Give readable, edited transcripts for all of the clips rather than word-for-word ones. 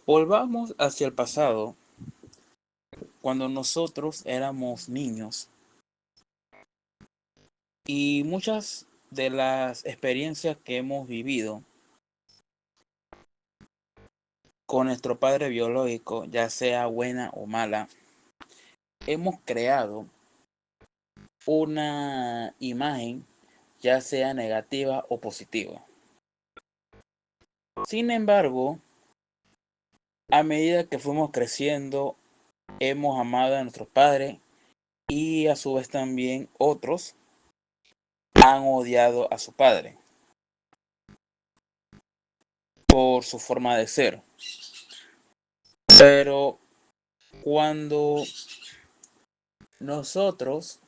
Volvamos hacia el pasado, cuando nosotros éramos niños y muchas de las experiencias que hemos vivido con nuestro padre biológico, ya sea buena o mala, hemos creado una imagen, ya sea negativa o positiva. Sin embargo, a medida que fuimos creciendo, hemos amado a nuestros padres y a su vez también otros han odiado a su padre por su forma de ser. Pero cuando nosotros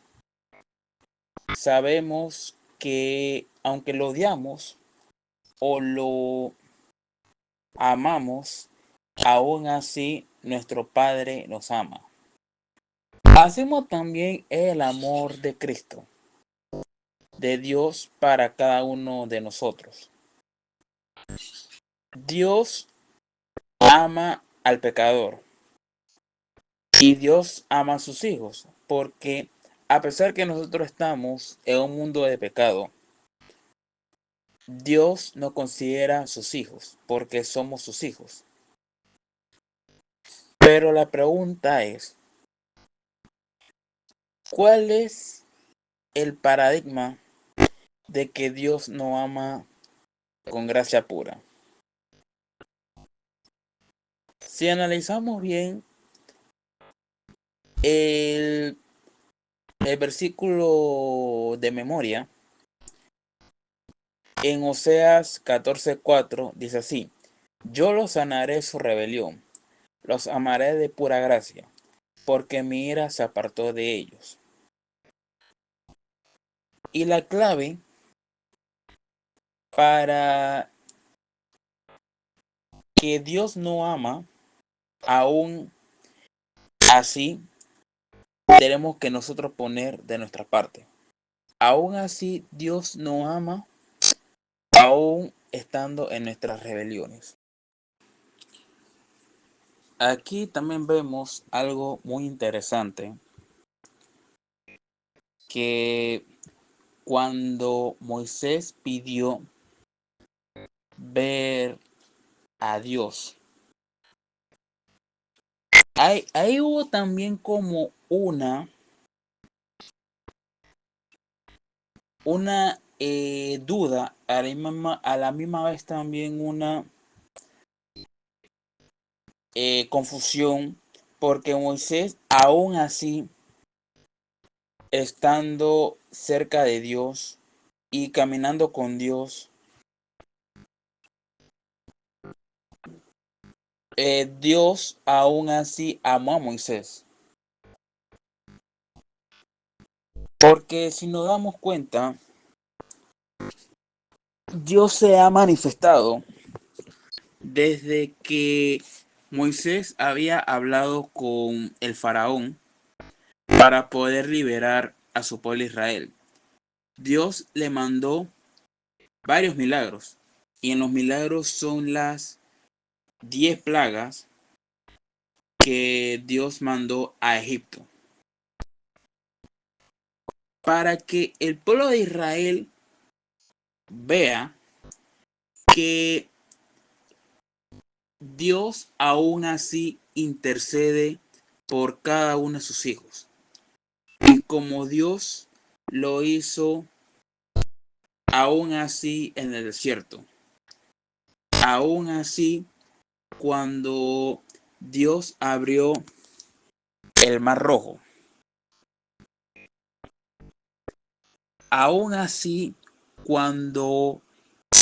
sabemos que aunque lo odiamos o lo amamos, aún así nuestro Padre nos ama. Hacemos también el amor de Cristo, de Dios para cada uno de nosotros. Dios ama al pecador y Dios ama a sus hijos, porque a pesar que nosotros estamos en un mundo de pecado, Dios nos considera sus hijos, porque somos sus hijos. Pero la pregunta es, ¿cuál es el paradigma de que Dios no ama con gracia pura? Si analizamos bien el, el versículo de memoria, en Oseas 14:4 dice así: Yo los sanaré su rebelión, los amaré de pura gracia, porque mi ira se apartó de ellos. Y la clave para que Dios no ama, aún así tenemos que nosotros poner de nuestra parte. Aún así Dios no ama, aún estando en nuestras rebeliones. Aquí también vemos algo muy interesante, que cuando Moisés pidió ver a Dios, ahí hubo también como una duda, a la misma vez también una confusión, porque Moisés aún así, estando cerca de Dios y caminando con Dios, Dios aún así amó a Moisés. Porque si nos damos cuenta, Dios se ha manifestado desde que Moisés había hablado con el faraón para poder liberar a su pueblo Israel. Dios le mandó varios milagros, y en los milagros son las 10 plagas que Dios mandó a Egipto, para que el pueblo de Israel vea que Dios aún así intercede por cada uno de sus hijos. Y como Dios lo hizo aún así en el desierto, aún así cuando Dios abrió el mar rojo, aún así cuando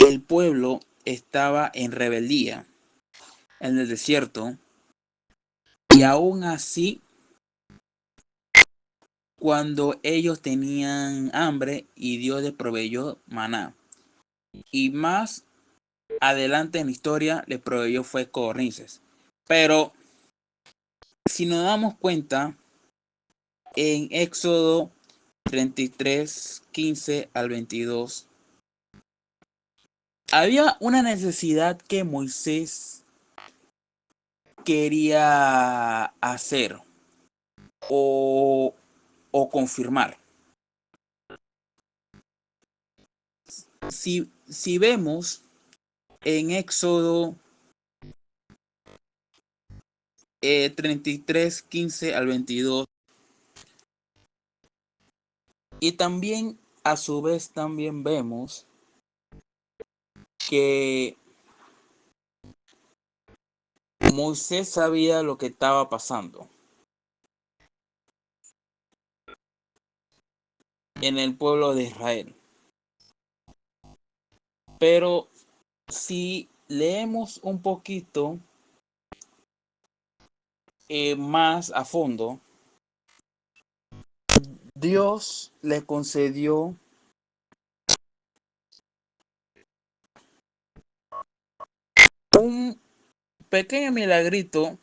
el pueblo estaba en rebeldía en el desierto, y aún así cuando ellos tenían hambre y Dios les proveyó maná. Y más adelante en la historia les proveyó fue codornices. Pero si nos damos cuenta, en Éxodo 33:15 al 22, había una necesidad que Moisés quería hacer o, o confirmar. Si vemos en Éxodo 33, 15 al 22, y también a su vez también vemos que Moisés sabía lo que estaba pasando en el pueblo de Israel. Pero si leemos un poquito más a fondo, Dios le concedió un pequeño milagrito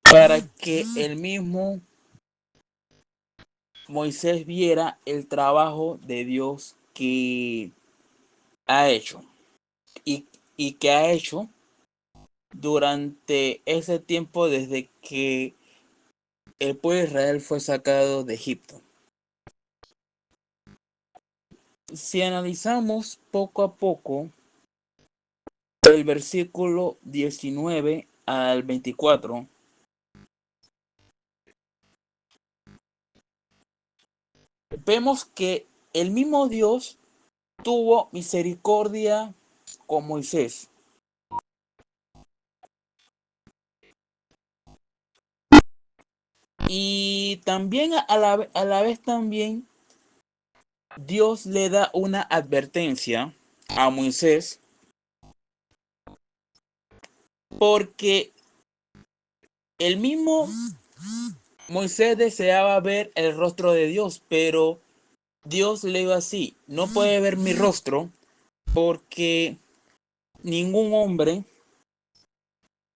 para que el mismo Moisés viera el trabajo de Dios que ha hecho y, y que ha hecho durante ese tiempo desde que el pueblo de Israel fue sacado de Egipto. Si analizamos poco a poco el versículo 19 al 24, vemos que el mismo Dios tuvo misericordia con Moisés. Y también a la vez también Dios le da una advertencia a Moisés porque el mismo Moisés deseaba ver el rostro de Dios, pero Dios le dijo así, no puede ver mi rostro porque ningún hombre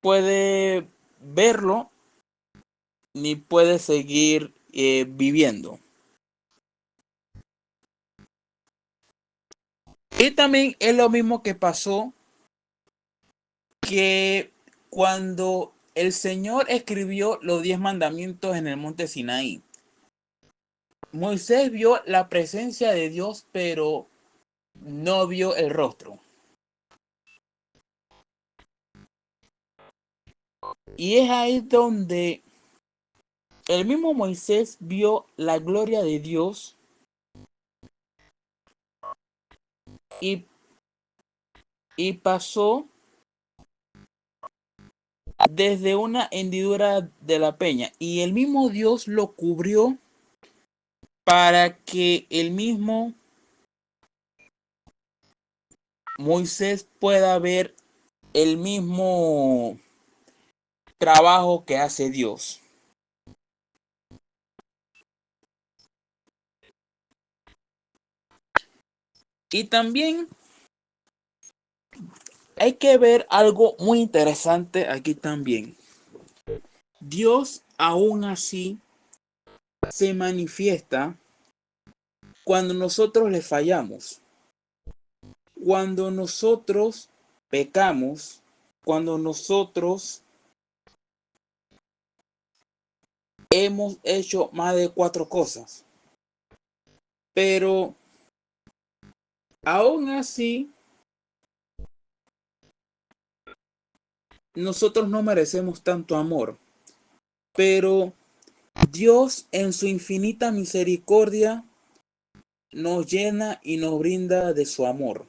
puede verlo ni puede seguir viviendo. Y también es lo mismo que pasó que cuando el Señor escribió los 10 mandamientos en el monte Sinaí. Moisés vio la presencia de Dios, pero no vio el rostro. Y es ahí donde el mismo Moisés vio la gloria de Dios y, y pasó desde una hendidura de la peña. Y el mismo Dios lo cubrió para que el mismo Moisés pueda ver el mismo trabajo que hace Dios. Y también hay que ver algo muy interesante aquí también. Dios aún así se manifiesta cuando nosotros le fallamos, cuando nosotros pecamos, cuando nosotros hemos hecho más de 4 cosas. Pero aún así, nosotros no merecemos tanto amor. Pero Dios en su infinita misericordia nos llena y nos brinda de su amor.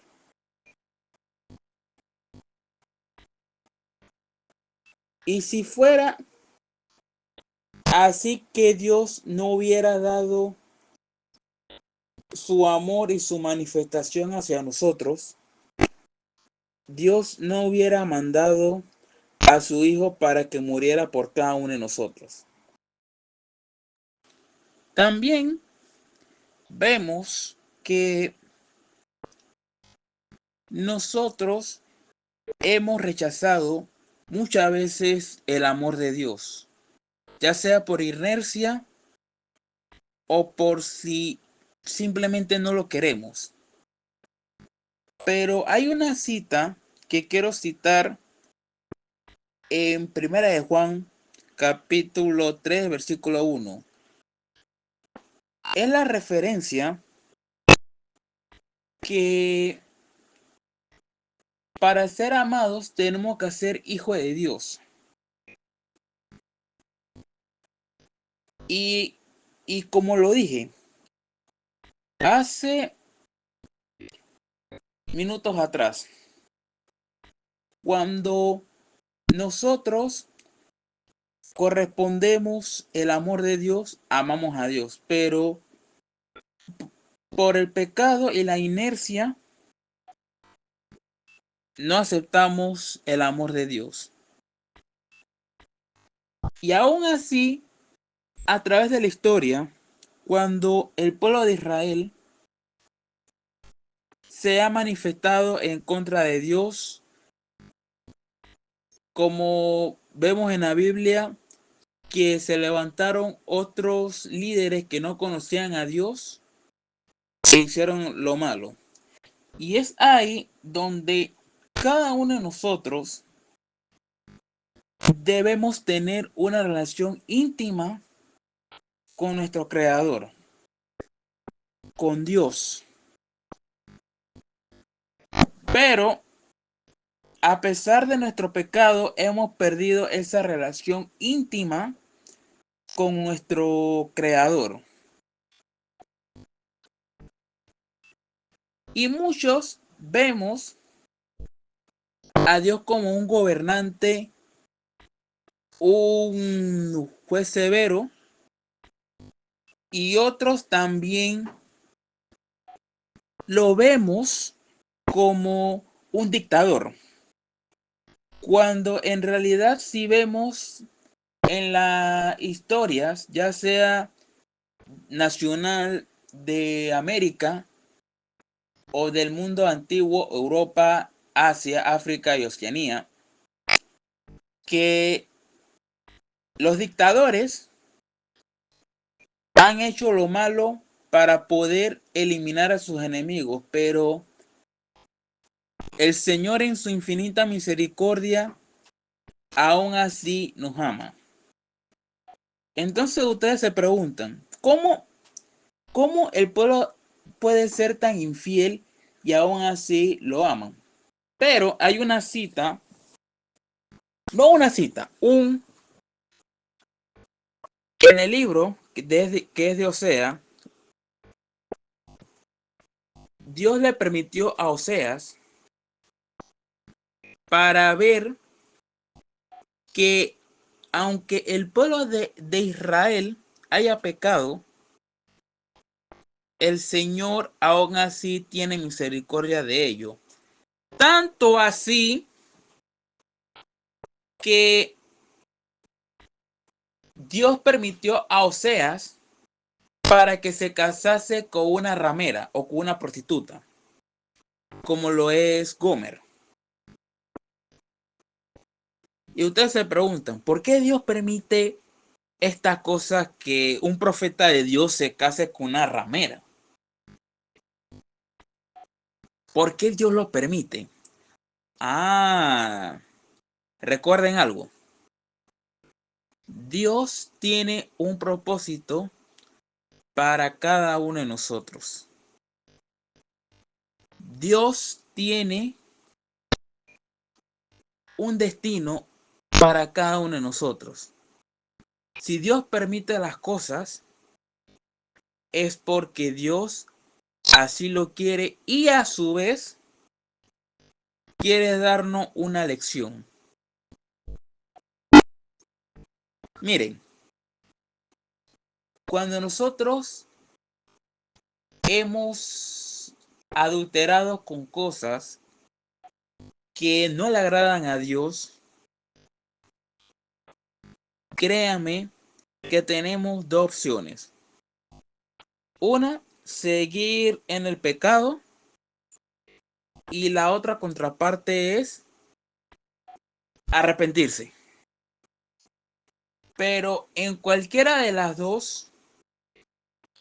Y si fuera así que Dios no hubiera dado su amor y su manifestación hacia nosotros, Dios no hubiera mandado a su Hijo para que muriera por cada uno de nosotros. También vemos que nosotros hemos rechazado muchas veces el amor de Dios, ya sea por inercia o por si simplemente no lo queremos. Pero hay una cita que quiero citar en Primera de Juan, capítulo 3, versículo 1. Es la referencia que para ser amados tenemos que ser hijos de Dios. Y, y como lo dije, hace minutos atrás, cuando nosotros correspondemos el amor de Dios, amamos a Dios, pero por el pecado y la inercia no aceptamos el amor de Dios. Y aún así, a través de la historia, cuando el pueblo de Israel se ha manifestado en contra de Dios, como vemos en la Biblia, que se levantaron otros líderes que no conocían a Dios e hicieron lo malo. Y es ahí donde cada uno de nosotros debemos tener una relación íntima con nuestro Creador, con Dios. Pero a pesar de nuestro pecado, hemos perdido esa relación íntima con nuestro Creador. Y muchos vemos a Dios como un gobernante, un juez severo, y otros también lo vemos como un dictador. Cuando en realidad si vemos en las historias, ya sea nacional de América o del mundo antiguo, Europa, Asia, África y Oceanía, que los dictadores han hecho lo malo para poder eliminar a sus enemigos, pero el Señor en su infinita misericordia aún así nos ama. Entonces ustedes se preguntan, ¿cómo el pueblo puede ser tan infiel y aún así lo aman? Pero hay una cita, no una cita, en el libro que es de Osea, Dios le permitió a Oseas para ver que aunque el pueblo de Israel haya pecado, el Señor aún así tiene misericordia de ello. Tanto así que Dios permitió a Oseas para que se casase con una ramera o con una prostituta, como lo es Gomer. Y ustedes se preguntan, ¿por qué Dios permite estas cosas, que un profeta de Dios se case con una ramera? ¿Por qué Dios lo permite? Ah, recuerden algo. Dios tiene un propósito para cada uno de nosotros. Dios tiene un destino para cada uno de nosotros. Si Dios permite las cosas, es porque Dios así lo quiere y a su vez quiere darnos una lección. Miren, cuando nosotros hemos adulterado con cosas que no le agradan a Dios, créanme que tenemos dos opciones. Una, seguir en el pecado, y la otra contraparte es arrepentirse. Pero en cualquiera de las dos,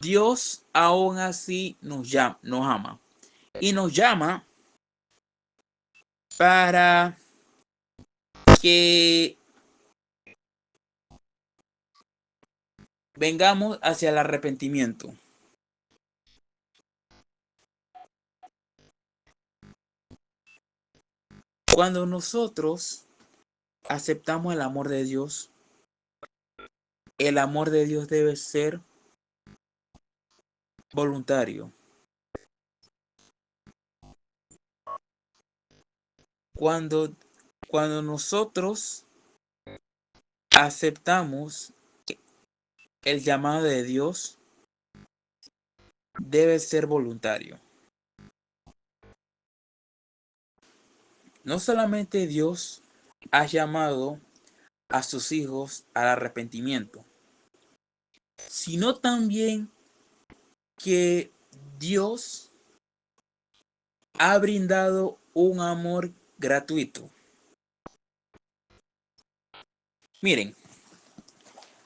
Dios aún así nos ama. Y nos llama para que vengamos hacia el arrepentimiento. Cuando nosotros aceptamos el amor de Dios debe ser voluntario. Cuando, cuando nosotros aceptamos el llamado de Dios, debe ser voluntario. No solamente Dios ha llamado a sus hijos al arrepentimiento, sino también que Dios ha brindado un amor gratuito. Miren,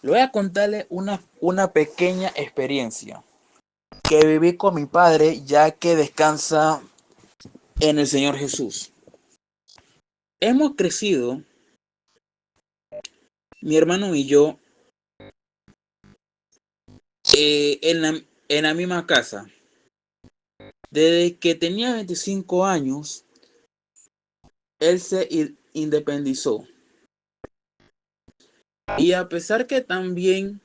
le voy a contarle una pequeña experiencia que viví con mi padre, ya que descansa en el Señor Jesús. Hemos crecido, mi hermano y yo, en la misma casa. Desde que tenía 25 años, él se independizó. Y a pesar que también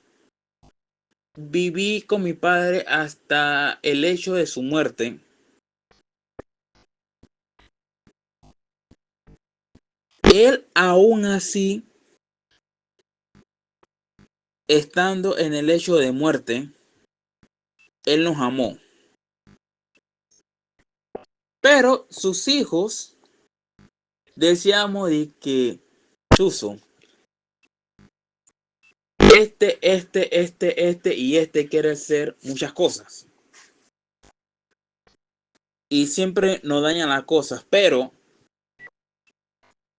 viví con mi padre hasta el hecho de su muerte, él aún así, estando en el hecho de muerte, él nos amó. Pero sus hijos decíamos de que, Chuzo, y este quiere hacer muchas cosas. Y siempre nos dañan las cosas, pero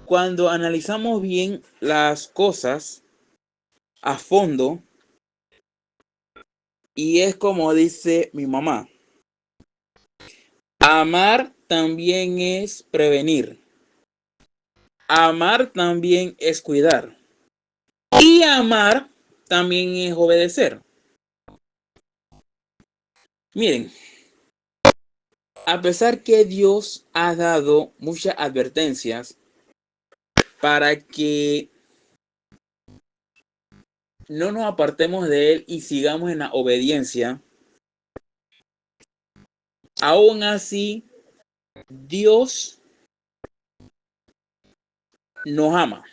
cuando analizamos bien las cosas a fondo, y es como dice mi mamá, amar también es prevenir. Amar también es cuidar. Y amar también es obedecer. Miren, a pesar que Dios ha dado muchas advertencias para que no nos apartemos de Él y sigamos en la obediencia, aún así Dios nos ama.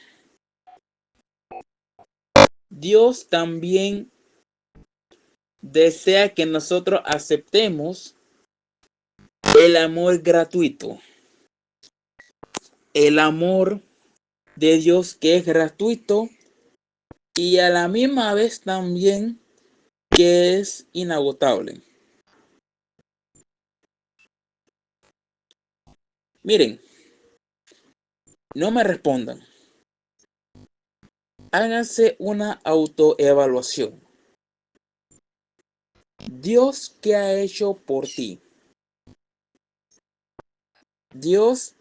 Dios también desea que nosotros aceptemos el amor gratuito. El amor de Dios que es gratuito y a la misma vez también que es inagotable. Miren, no me respondan. Háganse una autoevaluación. Dios, ¿qué ha hecho por ti? Dios,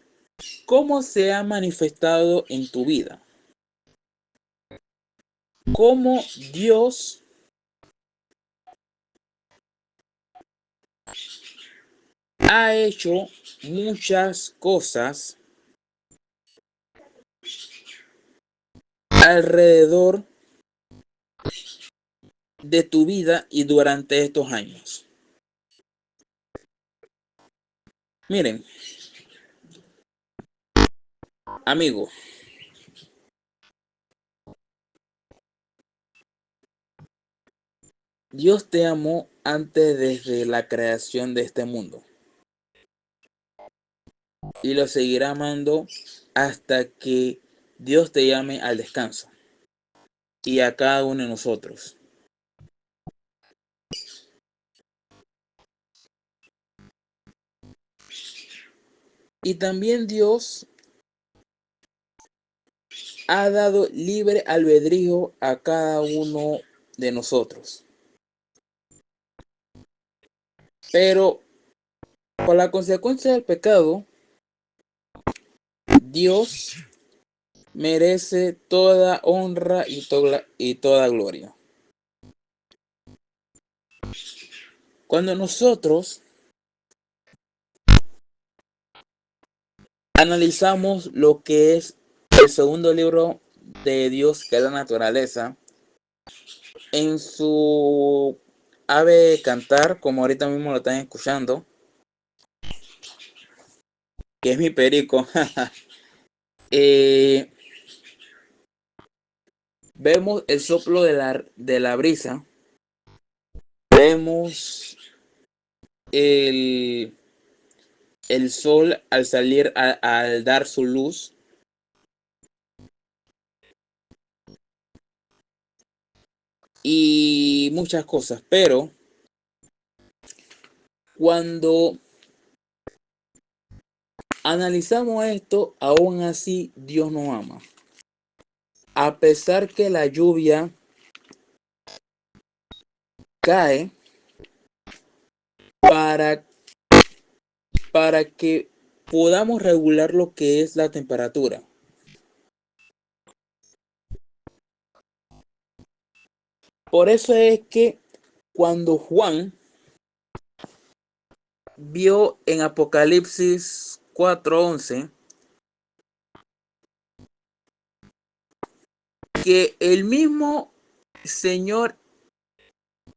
¿cómo se ha manifestado en tu vida? ¿Cómo Dios ha hecho muchas cosas alrededor de tu vida y durante estos años? Miren, amigo, Dios te amó antes desde la creación de este mundo y lo seguirá amando hasta que Dios te llame al descanso y a cada uno de nosotros. Y también Dios ha dado libre albedrío a cada uno de nosotros. Pero por la consecuencia del pecado, Dios merece toda honra y toda gloria. Cuando nosotros analizamos lo que es el segundo libro de Dios, que es la naturaleza, en su ave cantar, como ahorita mismo lo están escuchando, que es mi perico, eh, vemos el soplo de la brisa, vemos el, el sol al salir, al dar su luz, y muchas cosas, pero cuando analizamos esto, aún así Dios nos ama. A pesar que la lluvia cae para, para que podamos regular lo que es la temperatura. Por eso es que cuando Juan vio en Apocalipsis 4:11 que el mismo Señor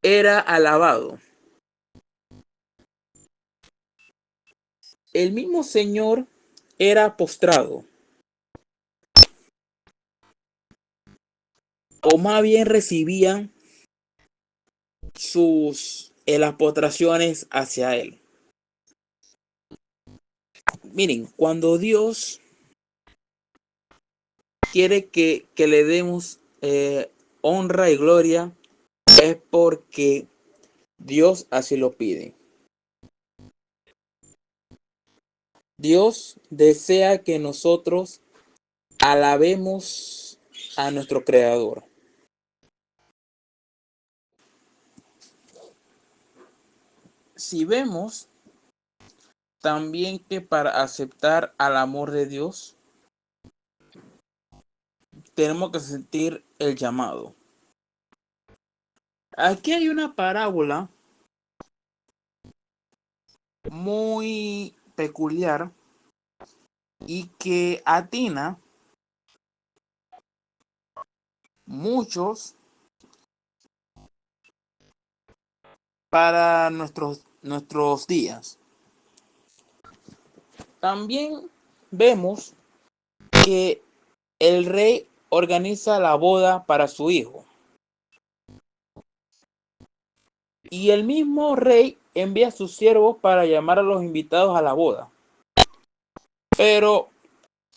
era alabado. El mismo Señor era postrado, o más bien recibían las postraciones hacia él. Miren, cuando Dios quiere que le demos honra y gloria, es porque Dios así lo pide. Dios desea que nosotros alabemos a nuestro Creador. Si vemos también que para aceptar al amor de Dios, tenemos que sentir el llamado. Aquí hay una parábola muy peculiar y que atina muchos para nuestros días. También vemos que el rey organiza la boda para su hijo. Y el mismo rey envía a sus siervos para llamar a los invitados a la boda. Pero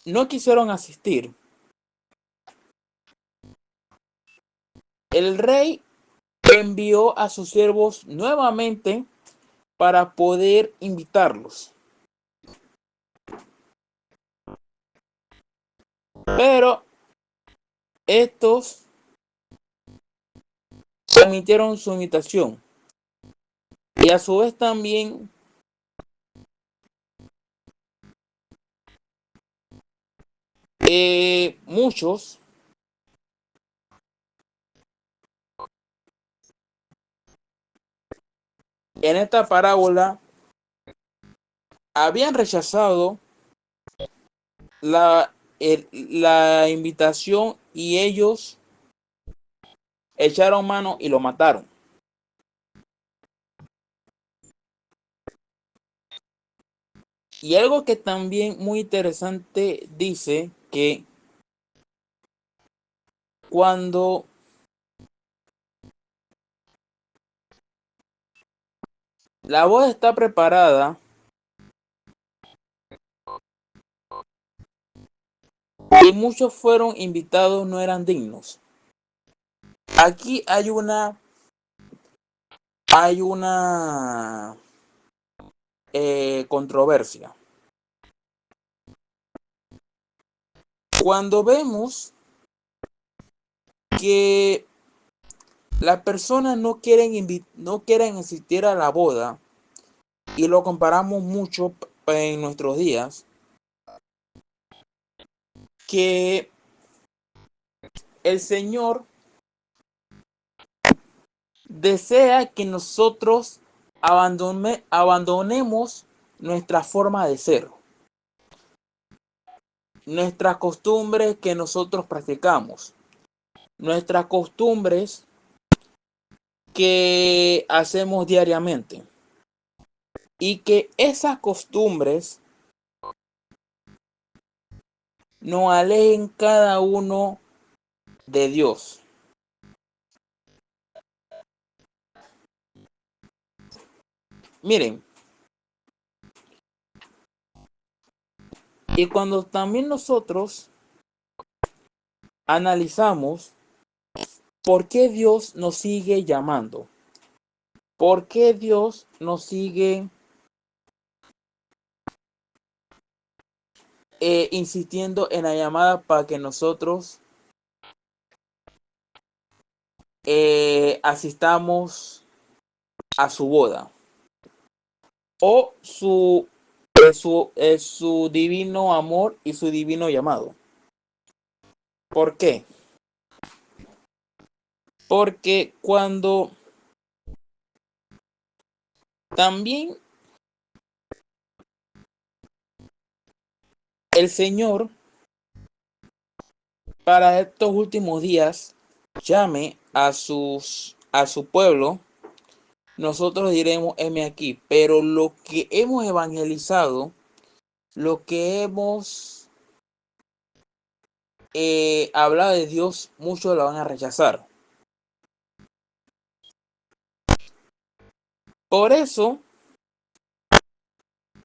no quisieron asistir. El rey envió a sus siervos nuevamente para poder invitarlos. Pero estos omitieron su invitación. Y a su vez también muchos en esta parábola habían rechazado la invitación y ellos echaron mano y lo mataron. Y algo que también muy interesante dice que cuando la boda está preparada y muchos fueron invitados, no eran dignos. Aquí hay una controversia. Cuando vemos que las personas no quieren asistir a la boda y lo comparamos mucho en nuestros días, que el Señor desea que nosotros abandonemos nuestra forma de ser, nuestras costumbres que nosotros practicamos, nuestras costumbres que hacemos diariamente, y que esas costumbres nos alejen cada uno de Dios. Miren, y cuando también nosotros analizamos por qué Dios nos sigue llamando, por qué Dios nos sigue insistiendo en la llamada para que nosotros asistamos a su boda o su divino amor y su divino llamado. ¿Por qué? Porque cuando también el Señor para estos últimos días llame a su pueblo, nosotros diremos heme aquí, pero lo que hemos evangelizado, lo que hemos hablado de Dios, muchos lo van a rechazar. Por eso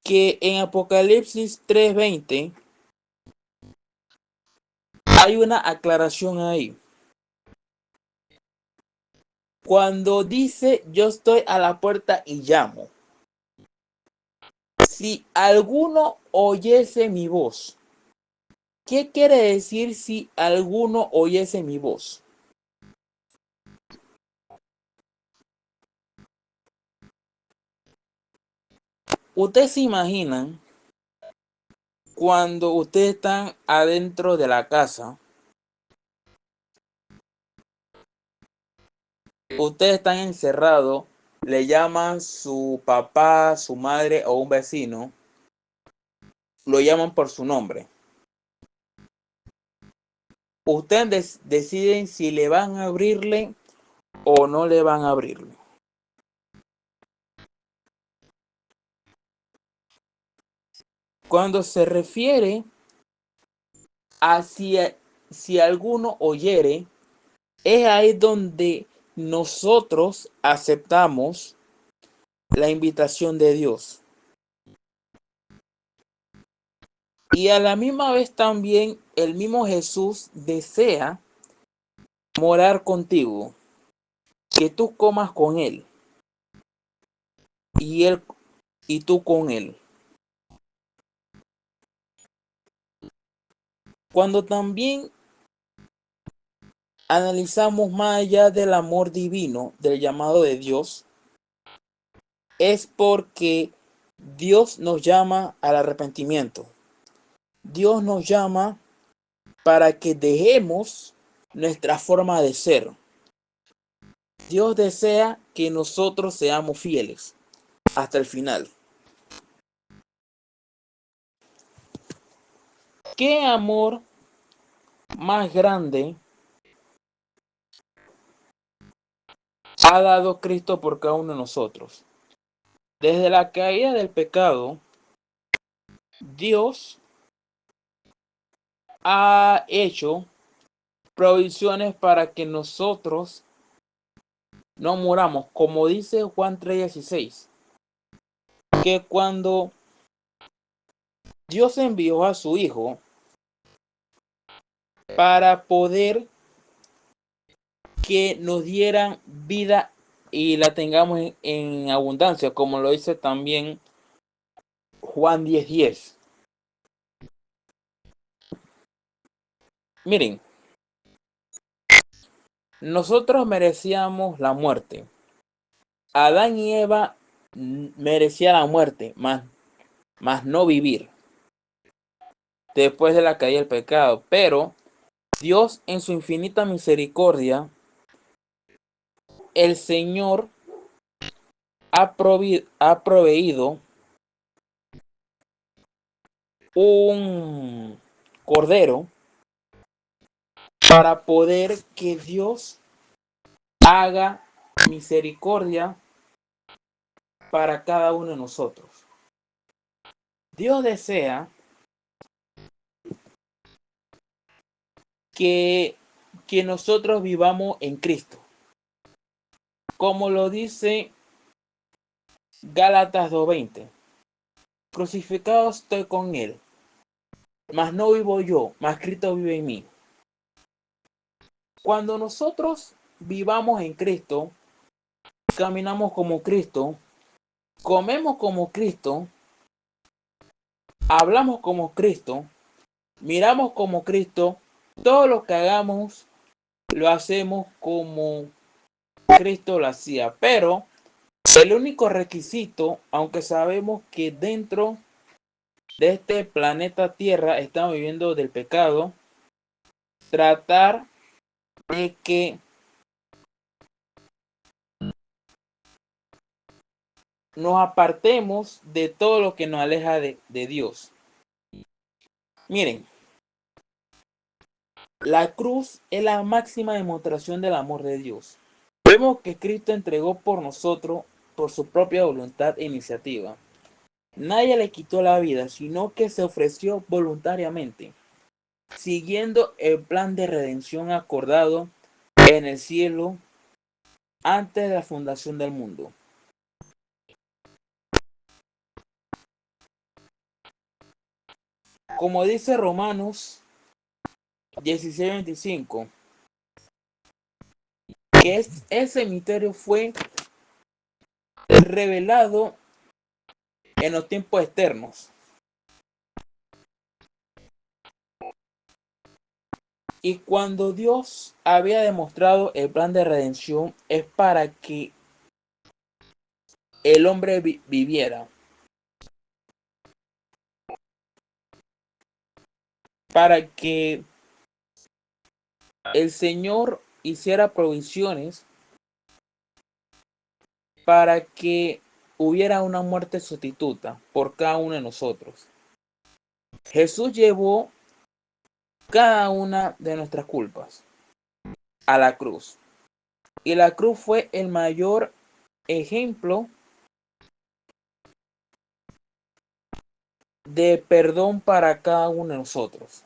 que en Apocalipsis 3:20 hay una aclaración ahí. Cuando dice yo estoy a la puerta y llamo, si alguno oyese mi voz. ¿Qué quiere decir si alguno oyese mi voz? Ustedes se imaginan cuando ustedes están adentro de la casa, ustedes están encerrados, le llaman su papá, su madre o un vecino, lo llaman por su nombre. Ustedes deciden si le van a abrirle o no le van a abrirle. Cuando se refiere a si alguno oyere, es ahí donde nosotros aceptamos la invitación de Dios. Y a la misma vez también el mismo Jesús desea morar contigo, que tú comas con él y él y tú con él. Cuando también analizamos más allá del amor divino, del llamado de Dios, es porque Dios nos llama al arrepentimiento. Dios nos llama para que dejemos nuestra forma de ser. Dios desea que nosotros seamos fieles hasta el final. ¿Qué amor más grande ha dado Cristo por cada uno de nosotros? Desde la caída del pecado, Dios ha hecho provisiones para que nosotros no muramos, como dice Juan 3:16, que cuando Dios envió a su Hijo para poder que nos dieran vida y la tengamos en abundancia, como lo dice también Juan 10:10. Miren, nosotros merecíamos la muerte. Adán y Eva merecían la muerte, más no vivir después de la caída del pecado. Pero Dios en su infinita misericordia, el Señor ha proveído un cordero para poder que Dios haga misericordia para cada uno de nosotros. Dios desea que, que nosotros vivamos en Cristo. Como lo dice Gálatas 2:20. Crucificado estoy con Él, mas no vivo yo, mas Cristo vive en mí. Cuando nosotros vivamos en Cristo, caminamos como Cristo, comemos como Cristo, hablamos como Cristo, miramos como Cristo, todo lo que hagamos lo hacemos como Cristo lo hacía. Pero el único requisito, aunque sabemos que dentro de este planeta Tierra estamos viviendo del pecado, tratar de que nos apartemos de todo lo que nos aleja de Dios. Miren, la cruz es la máxima demostración del amor de Dios. Vemos que Cristo entregó por nosotros por su propia voluntad e iniciativa. Nadie le quitó la vida, sino que se ofreció voluntariamente, siguiendo el plan de redención acordado en el cielo antes de la fundación del mundo. Como dice Romanos 16:25, que ese misterio fue revelado en los tiempos externos. Y cuando Dios había demostrado el plan de redención es para que el hombre viviera, para que el Señor hiciera provisiones para que hubiera una muerte sustituta por cada uno de nosotros. Jesús llevó cada una de nuestras culpas a la cruz. Y la cruz fue el mayor ejemplo de perdón para cada uno de nosotros.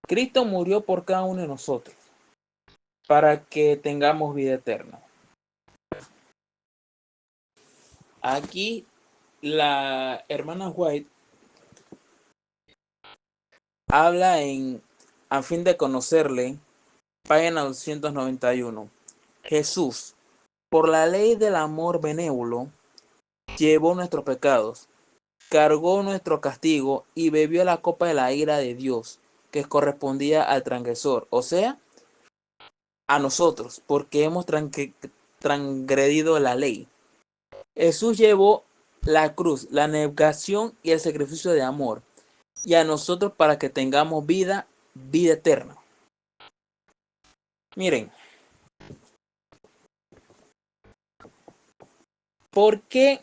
Cristo murió por cada uno de nosotros para que tengamos vida eterna. Aquí la hermana White habla en A fin de conocerle, página 291. Jesús, por la ley del amor benévolo, llevó nuestros pecados, cargó nuestro castigo y bebió la copa de la ira de Dios, que correspondía al transgresor, o sea, a nosotros, porque hemos transgredido la ley. Jesús llevó la cruz, la negación y el sacrificio de amor, y a nosotros para que tengamos vida eterna. Miren, ¿por qué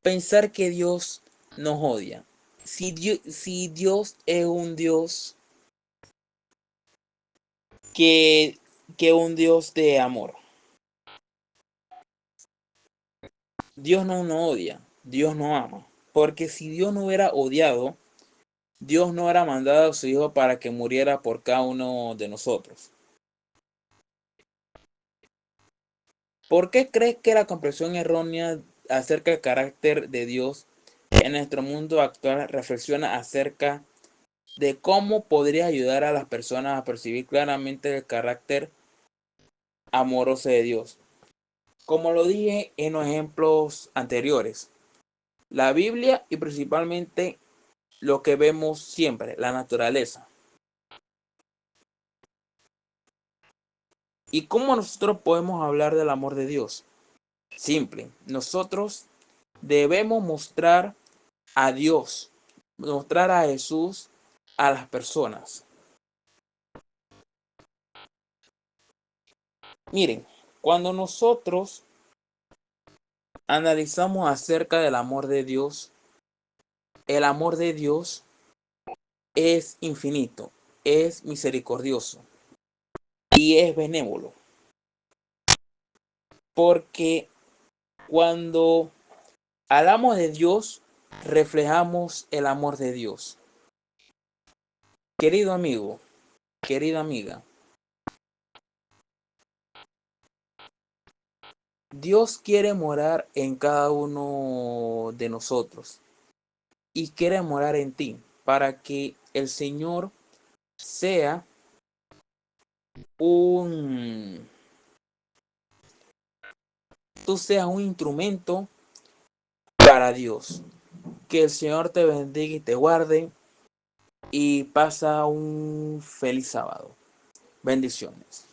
pensar que Dios nos odia? Si Dios es un Dios que, que un Dios de amor. Dios no nos odia, Dios nos ama. Porque si Dios no hubiera odiado, Dios no hubiera mandado a su Hijo para que muriera por cada uno de nosotros. ¿Por qué crees que la comprensión errónea acerca del carácter de Dios en nuestro mundo actual reflexiona acerca de cómo podría ayudar a las personas a percibir claramente el carácter amoroso de Dios? Como lo dije en los ejemplos anteriores, la Biblia y principalmente lo que vemos siempre, la naturaleza. ¿Y cómo nosotros podemos hablar del amor de Dios? Simple, nosotros debemos mostrar a Dios mostrar a Jesús a las personas. Miren, cuando nosotros analizamos acerca del amor de Dios, el amor de Dios es infinito, es misericordioso y es benévolo. Porque cuando hablamos de Dios, reflejamos el amor de Dios. Querido amigo, querida amiga, Dios quiere morar en cada uno de nosotros y quiere morar en ti para que el Señor sea un, tú seas un instrumento para Dios. Que el Señor te bendiga y te guarde y pasa un feliz sábado. Bendiciones.